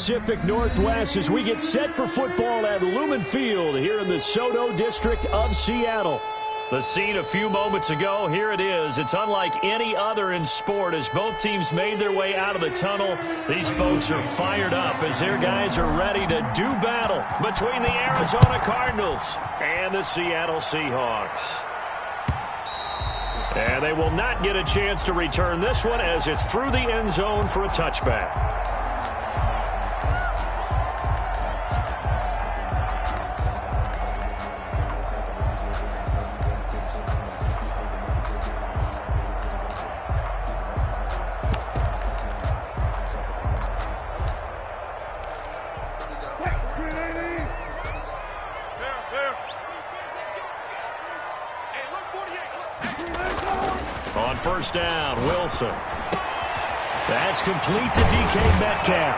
Pacific Northwest as we get set for football at Lumen Field here in the Soto District of Seattle. The scene a few moments ago, here it is. It's unlike any other in sport as both teams made their way out of the tunnel. These folks are fired up as their guys are ready to do battle between the Arizona Cardinals and the Seattle Seahawks. And they will not get a chance to return this one as it's through the end zone for a touchback. On first down, Wilson. That's complete to DK Metcalf.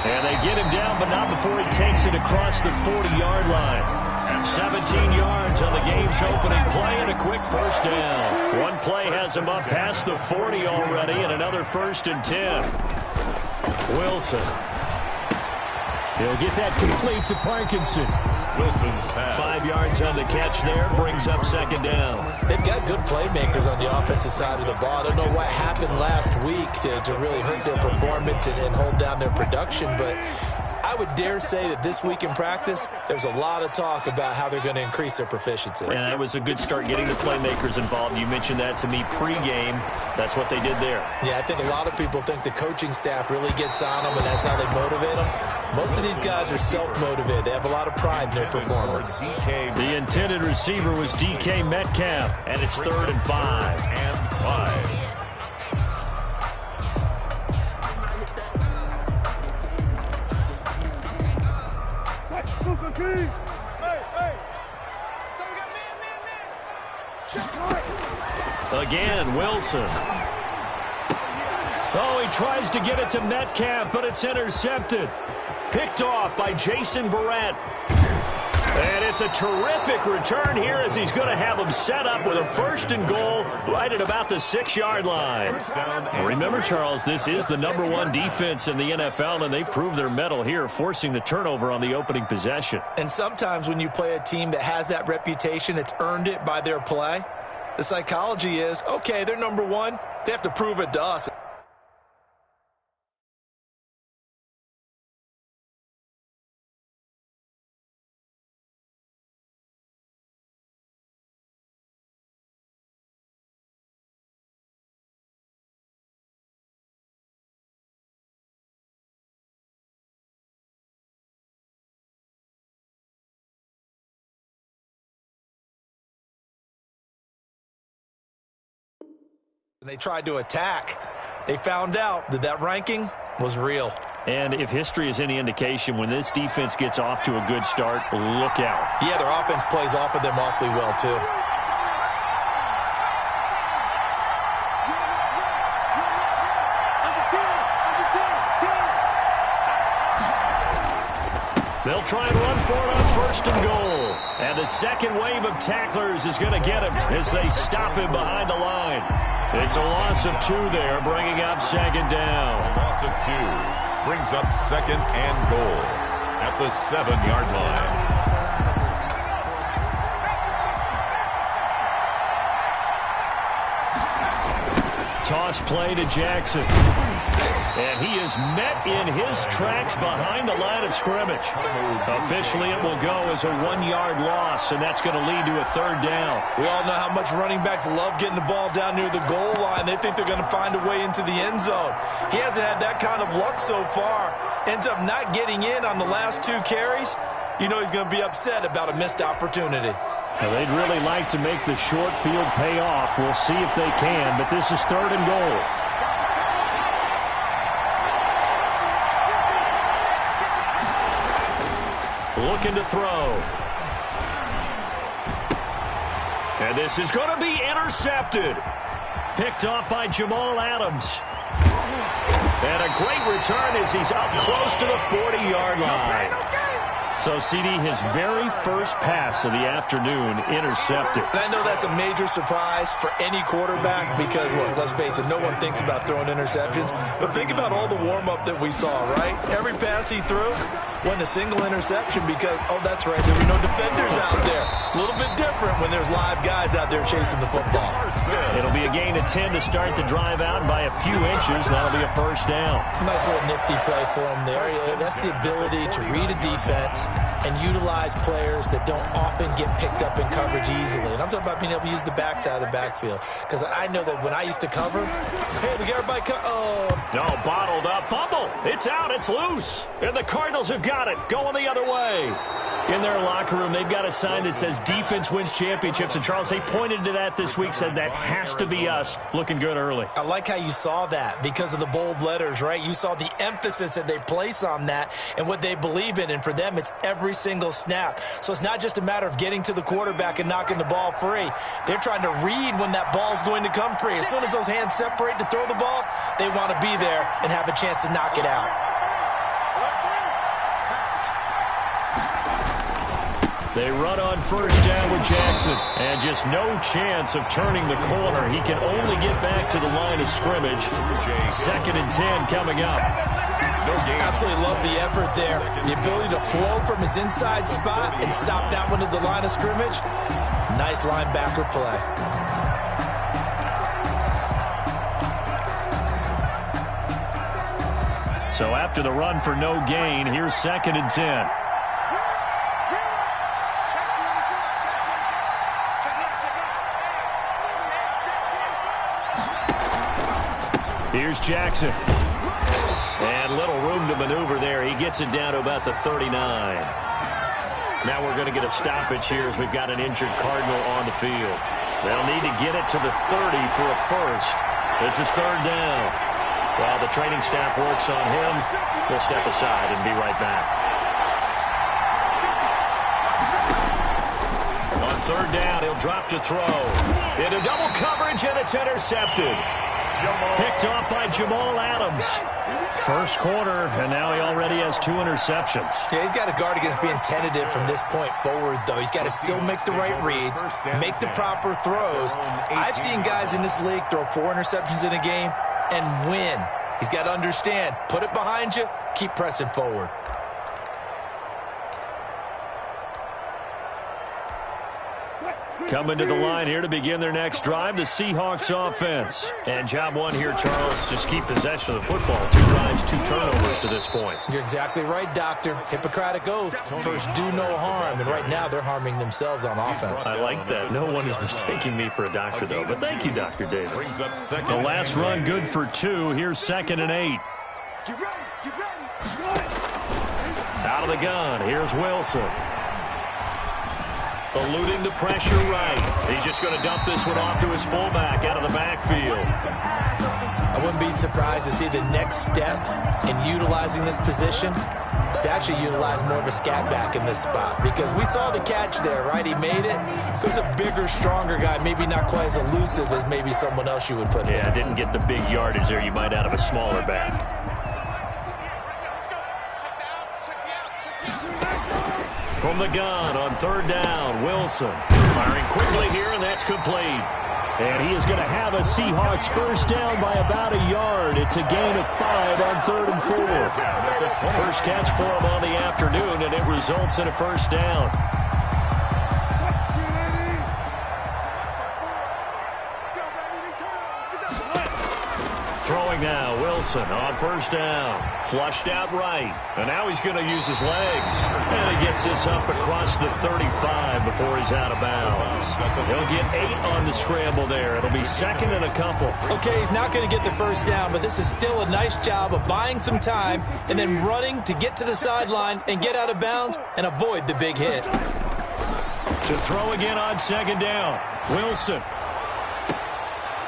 And they get him down, but not before he takes it across the 40-yard line. 17 yards on the game's opening play and a quick first down. One play has him up past the 40 already and another 1st and 10. Wilson. He'll get that complete to Parkinson. Wilson's pass. 5 yards on the catch there, brings up 2nd down. They've got good playmakers on the offensive side of the ball. I don't know what happened last week to really hurt their performance and hold down their production, but I would dare say that this week in practice, there's a lot of talk about how they're going to increase their proficiency. And that was a good start getting the playmakers involved. You mentioned that to me pregame. That's what they did there. Yeah, I think a lot of people think the coaching staff really gets on them, and that's how they motivate them. Most of these guys are self-motivated. They have a lot of pride in their performance. The intended receiver was DK Metcalf, and it's 3rd and 5. And 5. Again, Wilson. Oh, he tries to get it to Metcalf, but it's intercepted. Picked off by Jason Verrett. And it's a terrific return here as he's going to have him set up with a 1st and goal right at about the 6-yard line. Remember, Charles, this is the #1 defense in the NFL, and they proved their mettle here, forcing the turnover on the opening possession. And sometimes when you play a team that has that reputation, that's earned it by their play, the psychology is, okay, they're #1. They have to prove it to us. They tried to attack. They found out that ranking was real. And if history is any indication, when this defense gets off to a good start, look out. Yeah, their offense plays off of them awfully well, too. They'll try and run for it on 1st and goal. And the second wave of tacklers is going to get him as they stop him behind the line. It's a loss of 2 there, bringing up 2nd down. A loss of 2 brings up 2nd and goal at the 7-yard line. Toss play to Jackson. And he is met in his tracks behind the line of scrimmage. Officially, it will go as a 1-yard loss, and that's going to lead to a 3rd down. We all know how much running backs love getting the ball down near the goal line. They think they're going to find a way into the end zone. He hasn't had that kind of luck so far. Ends up not getting in on the last 2 carries. You know he's going to be upset about a missed opportunity. Now, they'd really like to make the short field pay off. We'll see if they can, but this is 3rd and goal. Looking to throw. And this is going to be intercepted. Picked off by Jamal Adams. And a great return as he's up close to the 40-yard line. So, CD, his very first pass of the afternoon intercepted. And I know that's a major surprise for any quarterback because, look, let's face it, no one thinks about throwing interceptions. But think about all the warm-up that we saw, right? Every pass he threw wasn't a single interception because, oh, that's right, there were no defenders out there. A little bit different when there's live guys out there chasing the football. It'll be a gain of 10 to start the drive out by a few inches. That'll be a first down. Nice little nifty play for him there. That's the ability to read a defense and utilize players that don't often get picked up in coverage easily. And I'm talking about being able to use the backside of the backfield. Because I know that when I used to cover, hey, we got everybody No, bottled up. Fumble. It's out. It's loose. And the Cardinals have got it. Going the other way. In their locker room, they've got a sign that says defense wins championships. And Charles, they pointed to that this week, said that has to be us. Looking good early. I like how you saw that because of the bold letters, right? You saw the emphasis that they place on that and what they believe in. And for them, it's every single snap. So it's not just a matter of getting to the quarterback and knocking the ball free. They're trying to read when that ball's going to come free. As soon as those hands separate to throw the ball, they want to be there and have a chance to knock it out. They run on first down with Jackson. And just no chance of turning the corner. He can only get back to the line of scrimmage. 2nd and 10 coming up. Absolutely love the effort there. The ability to flow from his inside spot and stop that one at the line of scrimmage. Nice linebacker play. So after the run for no gain, here's 2nd and 10. Here's Jackson. And little room to maneuver there. He gets it down to about the 39. Now we're going to get a stoppage here as we've got an injured Cardinal on the field. They'll need to get it to the 30 for a first. This is 3rd down. While the training staff works on him, we'll step aside and be right back. On 3rd down, he'll drop to throw. Into double coverage, and it's intercepted. Picked off by Jamal Adams. First quarter, and now he already has 2 interceptions. Yeah, he's got to guard against being tentative from this point forward, though. He's got to still make the right reads, make the proper throws. I've seen guys in this league throw 4 interceptions in a game and win. He's got to understand, put it behind you, keep pressing forward. Coming to the line here to begin their next drive, the Seahawks offense. And job one here, Charles, just keep possession of the football. 2 drives, 2 turnovers to this point. You're exactly right, Doctor. Hippocratic oath. First, do no harm. And right now, they're harming themselves on offense. I like that. No one is mistaking me for a doctor, though. But thank you, Dr. Davis. The last run good for 2. Here's 2nd and 8. Out of the gun. Here's Wilson. Eluding the pressure right. He's just going to dump this one off to his fullback out of the backfield. I wouldn't be surprised to see the next step in utilizing this position is to actually utilize more of a scat back in this spot. Because we saw the catch there, right? He made it. He's a bigger, stronger guy, maybe not quite as elusive as maybe someone else you would put in. Yeah, didn't get the big yardage there you might out of a smaller back. From the gun on 3rd down, Wilson firing quickly here, and that's complete. And he is going to have a Seahawks first down by about a yard. It's a gain of 5 on 3rd and 4. First catch for him on the afternoon, and it results in a first down. Throwing now, Wilson on first down. Flushed out right. And now he's going to use his legs. And he gets this up across the 35 before he's out of bounds. He'll get 8 on the scramble there. It'll be 2nd and a couple. Okay, he's not going to get the first down, but this is still a nice job of buying some time and then running to get to the sideline and get out of bounds and avoid the big hit. To throw again on 2nd down. Wilson.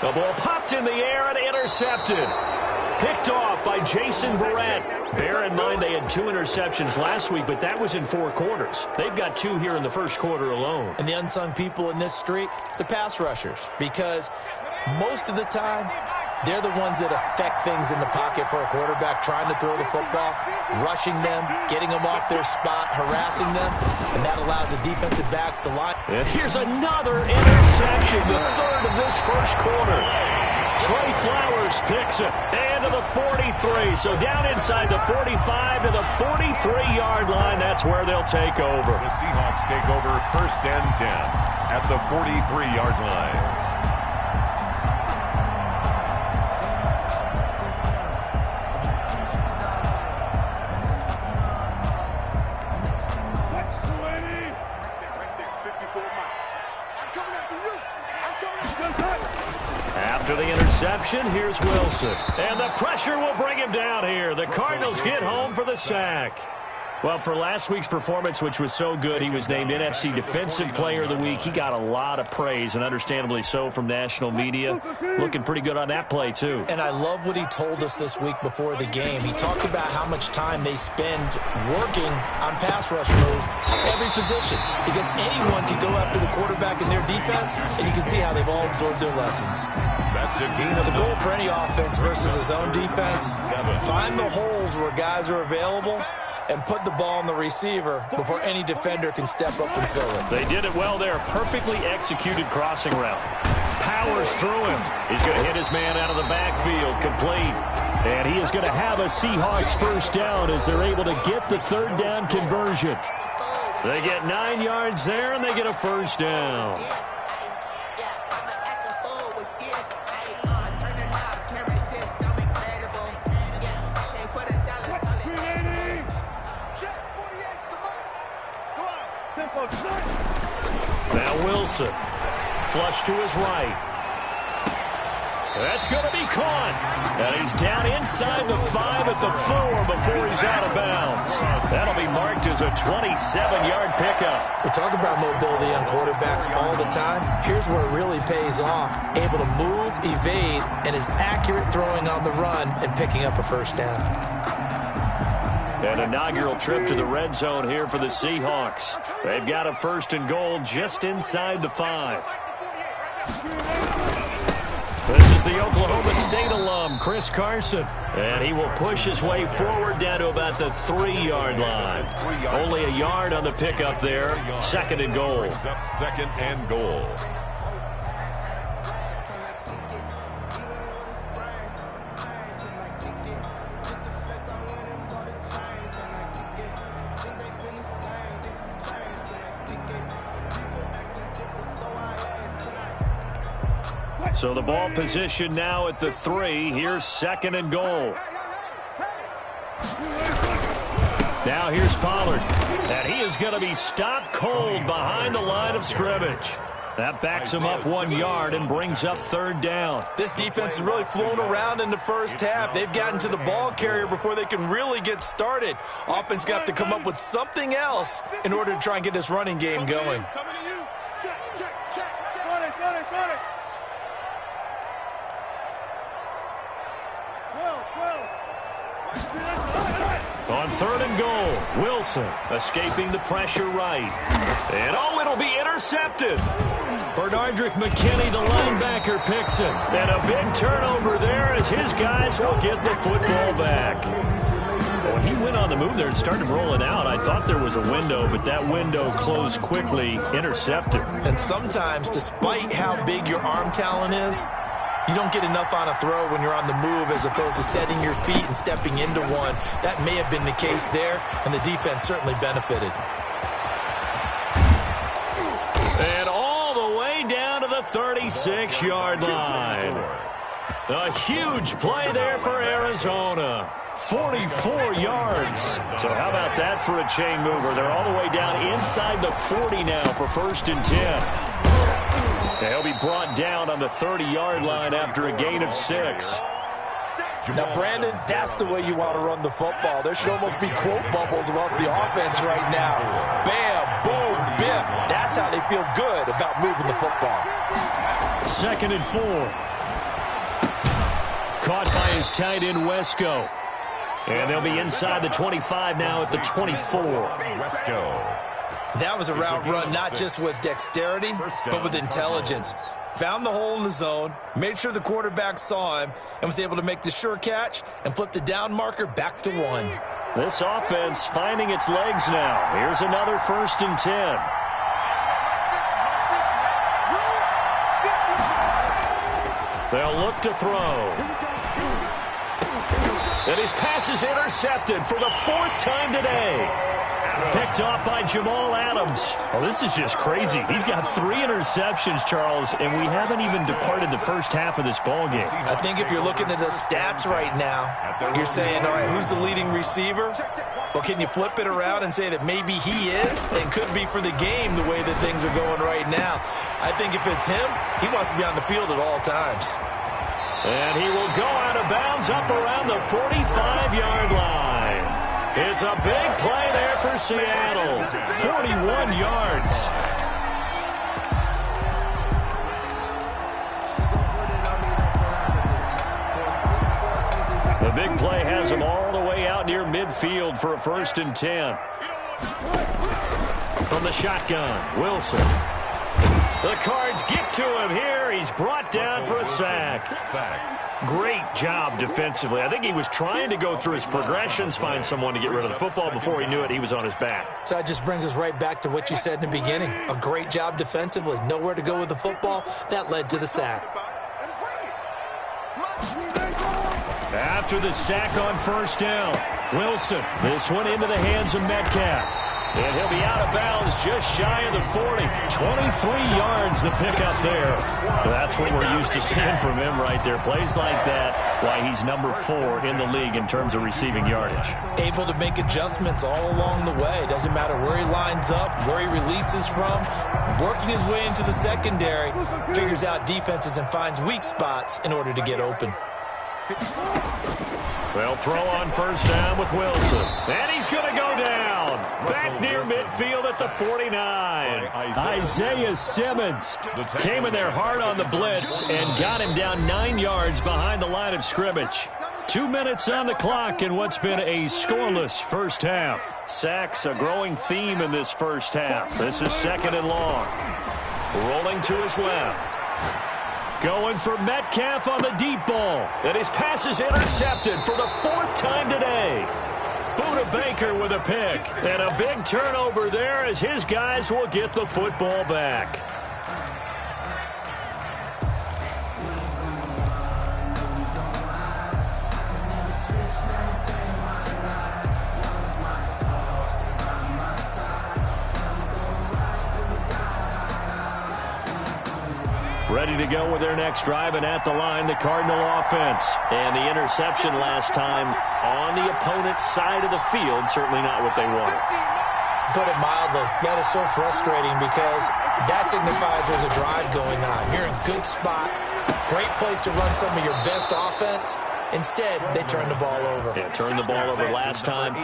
The ball popped in the air and intercepted. Picked off by Jason Verrett. Bear in mind they had 2 interceptions last week, but that was in 4 quarters. They've got 2 here in the first quarter alone. And the unsung people in this streak, the pass rushers. Because most of the time, They're the ones that affect things in the pocket for a quarterback, trying to throw the football, rushing them, getting them off their spot, harassing them, and that allows the defensive backs to line. And here's another interception, the third of this first quarter. Trey Flowers picks it, and to the 43. So down inside the 45 to the 43-yard line. That's where they'll take over. The Seahawks take over 1st and 10 at the 43-yard line. After the interception, here's Wilson. And the pressure will bring him down here. The Cardinals get home for the sack. Well, for last week's performance, which was so good, he was named NFC Defensive Player of the Week. He got a lot of praise, and understandably so, from national media. Looking pretty good on that play, too. And I love what he told us this week before the game. He talked about how much time they spend working on pass rush moves at every position, because anyone can go after the quarterback in their defense, and you can see how they've all absorbed their lessons. That's a gain of The goal for any offense versus his own defense, find the holes where guys are available and put the ball on the receiver before any defender can step up and fill it. They did it well there. Perfectly executed crossing route. Powers through him. He's going to hit his man out of the backfield. Complete. And he is going to have a Seahawks first down as they're able to get the third down conversion. They get 9 yards there, and they get a first down. Now Wilson, flush to his right. That's going to be caught. And he's down inside the 5 at the 4 before he's out of bounds. That'll be marked as a 27-yard pickup. We talk about mobility on quarterbacks all the time. Here's where it really pays off. Able to move, evade, and is accurate throwing on the run and picking up a first down. An inaugural trip to the red zone here for the Seahawks. They've got a 1st and goal just inside the 5. This is the Oklahoma State alum, Chris Carson. And he will push his way forward down to about the 3-yard line. Only a yard on the pickup there. 2nd and goal. Brings up 2nd and goal. So the ball position now at the 3. Here's 2nd and goal. Now here's Pollard. And he is going to be stopped cold behind the line of scrimmage. That backs him up 1 yard and brings up 3rd down. This defense has really flown around in the first half. They've gotten to the ball carrier before they can really get started. Offense got to come up with something else in order to try and get this running game going. On 3rd and goal, Wilson escaping the pressure right. And it'll be intercepted. Bernardrick McKinney, the linebacker, picks it. And a big turnover there as his guys will get the football back. When he went on the move there and started rolling out, I thought there was a window, but that window closed quickly, intercepted. And sometimes, despite how big your arm talent is, you don't get enough on a throw when you're on the move as opposed to setting your feet and stepping into one. That may have been the case there, and the defense certainly benefited. And all the way down to the 36-yard line. A huge play there for Arizona. 44 yards. So how about that for a chain mover? They're all the way down inside the 40 now for 1st and 10. He'll be brought down on the 30-yard line after a gain of 6. Now, Brandon, that's the way you want to run the football. There should almost be quote bubbles about the offense right now. Bam, boom, biff. That's how they feel good about moving the football. 2nd and 4. Caught by his tight end, Wesco. And they'll be inside the 25 now at the 24. Wesco. That was a route run not just with dexterity, but with intelligence. found the hole in the zone, made sure the quarterback saw him, and was able to make the sure catch and flip the down marker back to 1. This offense finding its legs now. Here's another 1st and 10. They'll look to throw. And his pass is intercepted for the 4th time today. Picked off by Jamal Adams. Oh, this is just crazy. He's got 3 interceptions, Charles, and we haven't even departed the first half of this ballgame. I think if you're looking at the stats right now, you're saying, all right, who's the leading receiver? Well, can you flip it around and say that maybe he is and could be for the game the way that things are going right now? I think if it's him, he wants to be on the field at all times. And he will go out of bounds up around the 45-yard line. It's a big play there for Seattle. 41 yards. The big play has him all the way out near midfield for a 1st and 10. From the shotgun, Wilson. The Cards get to him here. He's brought down for a sack. Great job defensively. I think he was trying to go through his progressions, find someone to get rid of the football. Before he knew it, he was on his back. So that just brings us right back to what you said in the beginning. A great job defensively. Nowhere to go with the football. That led to the sack. After the sack on 1st down, Wilson. This one into the hands of Metcalf. And he'll be out of bounds just shy of the 40. 23 yards the pickup there. That's what we're used to seeing from him right there. Plays like that, why he's number 4 in the league in terms of receiving yardage. Able to make adjustments all along the way. Doesn't matter where he lines up, where he releases from. Working his way into the secondary, figures out defenses and finds weak spots in order to get open. They'll throw on 1st down with Wilson. And he's going to go down. Back near midfield at the 49. Isaiah Simmons came in there hard on the blitz and got him down 9 yards behind the line of scrimmage. 2 minutes on the clock in what's been a scoreless first half. Sacks a growing theme in this first half. This is 2nd and long. Rolling to his left. Going for Metcalf on the deep ball. And his pass is intercepted for the 4th time today. Buda Baker with a pick. And a big turnover there as his guys will get the football back. Ready to go with their next drive, and at the line, the Cardinal offense. And the interception last time on the opponent's side of the field, certainly not what they wanted. Put it mildly, that is so frustrating because that signifies there's a drive going on. You're in a good spot, great place to run some of your best offense. Instead, they turn the ball over. Yeah, turned the ball over last time.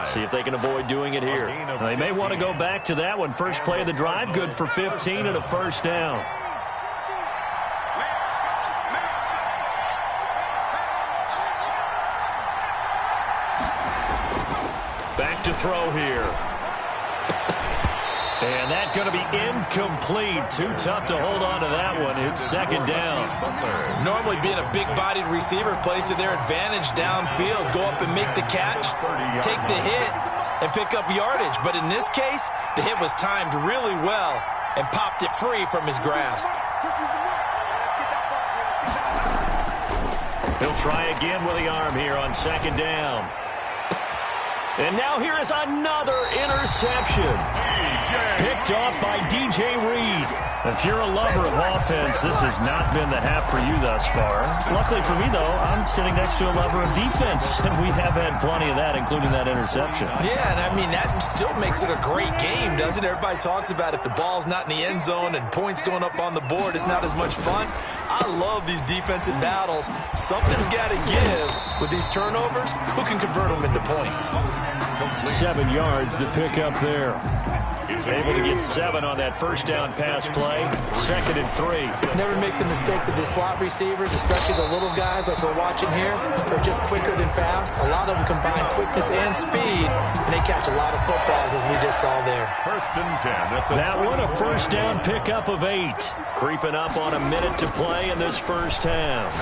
See if they can avoid doing it here. Now, they may want to go back to that one. First play of the drive, good for 15 and a 1st down. Back to throw here. And that's going to be incomplete. Too tough to hold on to that one. It's 2nd down. Normally being a big-bodied receiver plays to their advantage downfield. Go up and make the catch, take the hit, and pick up yardage. But in this case, the hit was timed really well and popped it free from his grasp. He'll try again with the arm here on 2nd down. And now here is another interception. Picked off by DJ Reed. If you're a lover of offense, this has not been the half for you thus far. Luckily for me, though, I'm sitting next to a lover of defense, and we have had plenty of that, including that interception. Yeah, and I mean, that still makes it a great game, doesn't it? Everybody talks about if the ball's not in the end zone and points going up on the board, it's not as much fun. I love these defensive battles. Something's got to give with these turnovers. Who can convert them into points? 7 yards to pick up there. Able to get 7 on that 1st down pass play. 2nd and 3. Never make the mistake that the slot receivers, especially the little guys like we're watching here, are just quicker than fast. A lot of them combine quickness and speed, and they catch a lot of footballs, as we just saw there. 1st and 10. That one a 1st down pickup of 8. Creeping up on a minute to play in this first half.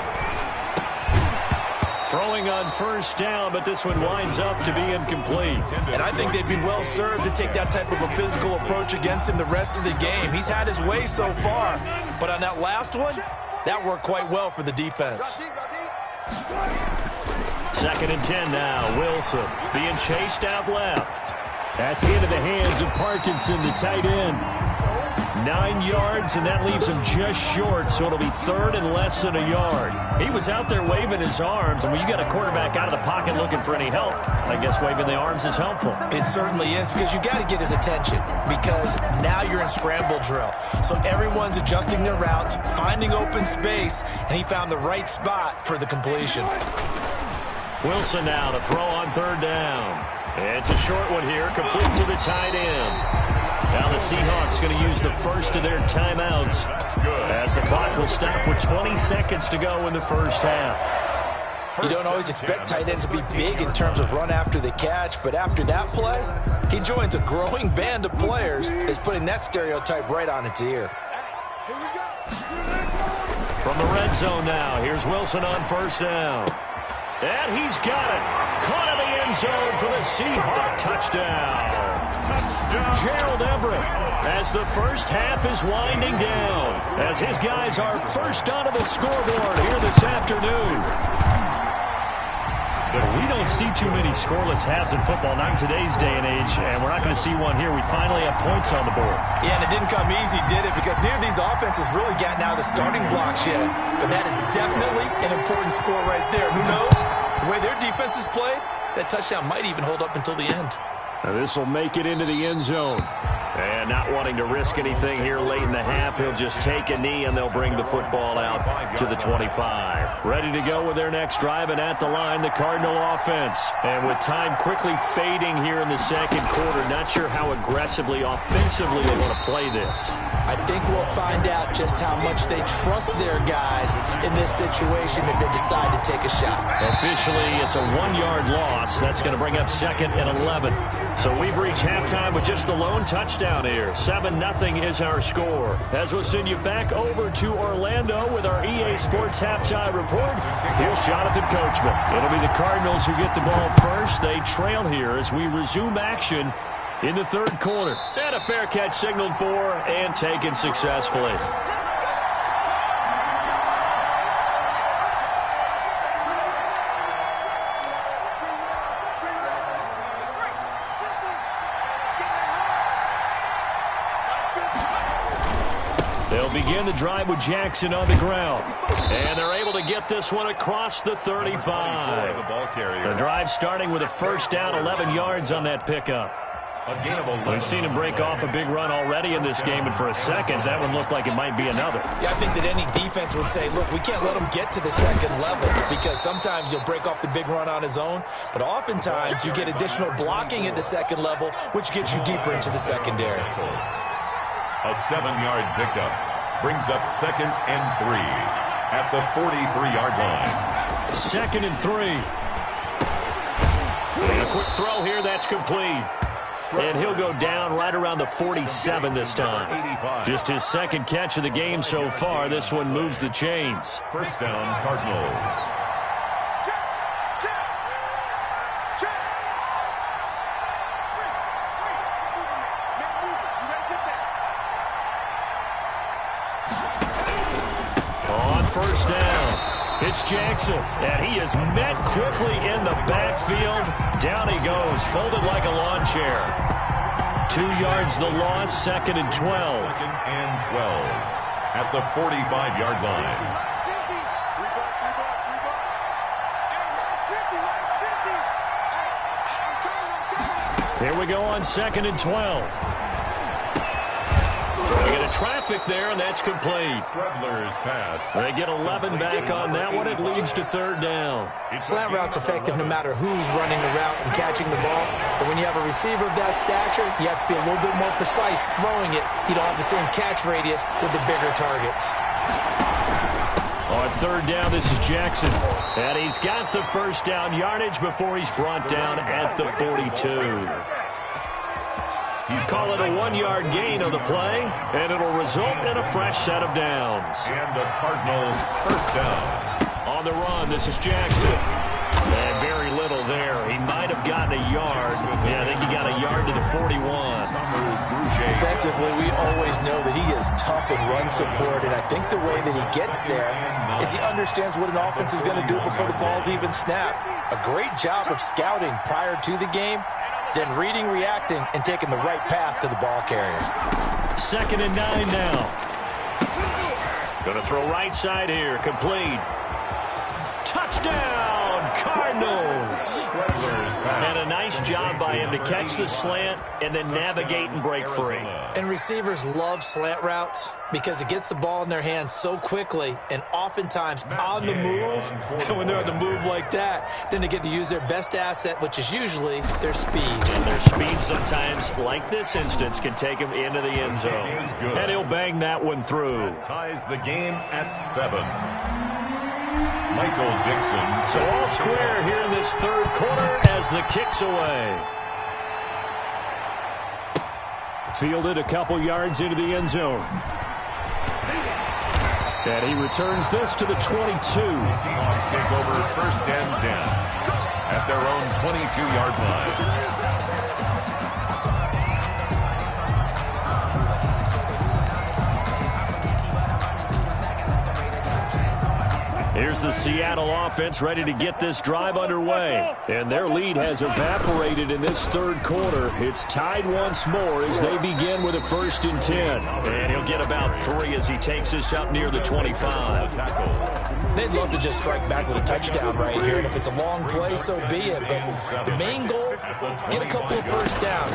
Throwing on first down, but this one winds up to be incomplete. And I think they'd be well served to take that type of a physical approach against him the rest of the game. He's had his way so far, but on that last one, that worked quite well for the defense. 2nd and 10 now. Wilson being chased out left. That's into the hands of Parkinson, the tight end. 9 yards, and that leaves him just short, so it'll be 3rd and less than a yard. He was out there waving his arms, and when you got a quarterback out of the pocket looking for any help, I guess waving the arms is helpful. It certainly is, because you got to get his attention, because now you're in scramble drill. So everyone's adjusting their routes, finding open space, and he found the right spot for the completion. Wilson now to throw on 3rd down. It's a short one here, complete to the tight end. Now the Seahawks going to use the first of their timeouts as the clock will stop with 20 seconds to go in the first half. You don't always expect tight ends to be big in terms of run after the catch, but after that play, he joins a growing band of players that's putting that stereotype right on its ear. From the red zone now, here's Wilson on 1st down. And he's got it. Caught in the end zone for the Seahawk touchdown. Gerald Everett as the first half is winding down as his guys are first onto the scoreboard here this afternoon. But we don't see too many scoreless halves in football, not in today's day and age, and we're not going to see one here. We finally have points on the board. Yeah, and it didn't come easy, did it? Because neither of these offenses really gotten out of the starting blocks yet. But that is definitely an important score right there. Who knows? The way their defense is played, that touchdown might even hold up until the end. This will make it into the end zone. And not wanting to risk anything here late in the half, he'll just take a knee and they'll bring the football out to the 25. Ready to go with their next drive, and at the line, the Cardinal offense. And with time quickly fading here in the second quarter, not sure how aggressively, offensively they want to play this. I think we'll find out just how much they trust their guys in this situation if they decide to take a shot. Officially, it's a 1-yard loss. That's going to bring up 2nd and 11. So we've reached halftime with just the lone touchdown here. 7-0 is our score. As we'll send you back over to Orlando with our EA Sports Halftime Report, here's Jonathan Coachman. It'll be the Cardinals who get the ball first. They trail here as we resume action in the 3rd quarter. And a fair catch signaled for and taken successfully. They'll begin the drive with Jackson on the ground. And they're able to get this one across the 35. The drive starting with a 1st down, 11 yards on that pickup. We've seen him break off a big run already in this game, and for a second, that one looked like it might be another. Yeah, I think that any defense would say, look, we can't let him get to the second level, because sometimes he'll break off the big run on his own, but oftentimes you get additional blocking at the second level, which gets you deeper into the secondary. A 7-yard pickup brings up 2nd and 3 at the 43-yard line. 2nd and 3. And a quick throw here, that's complete. And he'll go down right around the 47 this time. Just his 2nd catch of the game so far. This one moves the chains. 1st down, Cardinals. On 1st down, it's Jackson, and he is met quickly in the backfield. Down he goes, folded like a lawn chair. 2 yards the loss, 2nd and 12. 2nd and 12 at the 45-yard line. Here we go on 2nd and 12. They get a traffic there, and that's complete. Strebler's pass. They get 11 back on that one. It leads to 3rd down. Slant route's effective no matter who's running the route and catching the ball. But when you have a receiver of that stature, you have to be a little bit more precise throwing it. You don't have the same catch radius with the bigger targets. On 3rd down, this is Jackson. And he's got the 1st down yardage before he's brought down at the 42. Call it a 1-yard gain on the play, and it'll result in a fresh set of downs. And the Cardinals first down. On the run, this is Jackson. And very little there. He might have gotten a yard. Yeah, I think he got a yard to the 41. Defensively, we always know that he is tough in run support, and I think the way that he gets there is he understands what an offense is going to do before the ball's even snapped. A great job of scouting prior to the game, then reading, reacting, and taking the right path to the ball carrier. 2nd and 9 now. Going to throw right side here. Complete. Touchdown, Cardinals. And a nice job by him to catch the slant and then navigate and break free. And receivers love slant routes because it gets the ball in their hands so quickly and oftentimes on the move. And when they're on the move like that, then they get to use their best asset, which is usually their speed. And their speed sometimes, like this instance, can take them into the end zone. And he'll bang that one through. Ties the game at 7. Michael Dixon. So all square here in this third quarter as the kick's away. Fielded a couple yards into the end zone. And he returns this to the 22. Seahawks take over 1st and 10 at their own 22-yard line. Here's the Seattle offense ready to get this drive underway. And their lead has evaporated in this third quarter. It's tied once more as they begin with a 1st and 10. And he'll get about 3 as he takes this up near the 25. They'd love to just strike back with a touchdown right here. And if it's a long play, so be it. But the main goal, get a couple of first downs.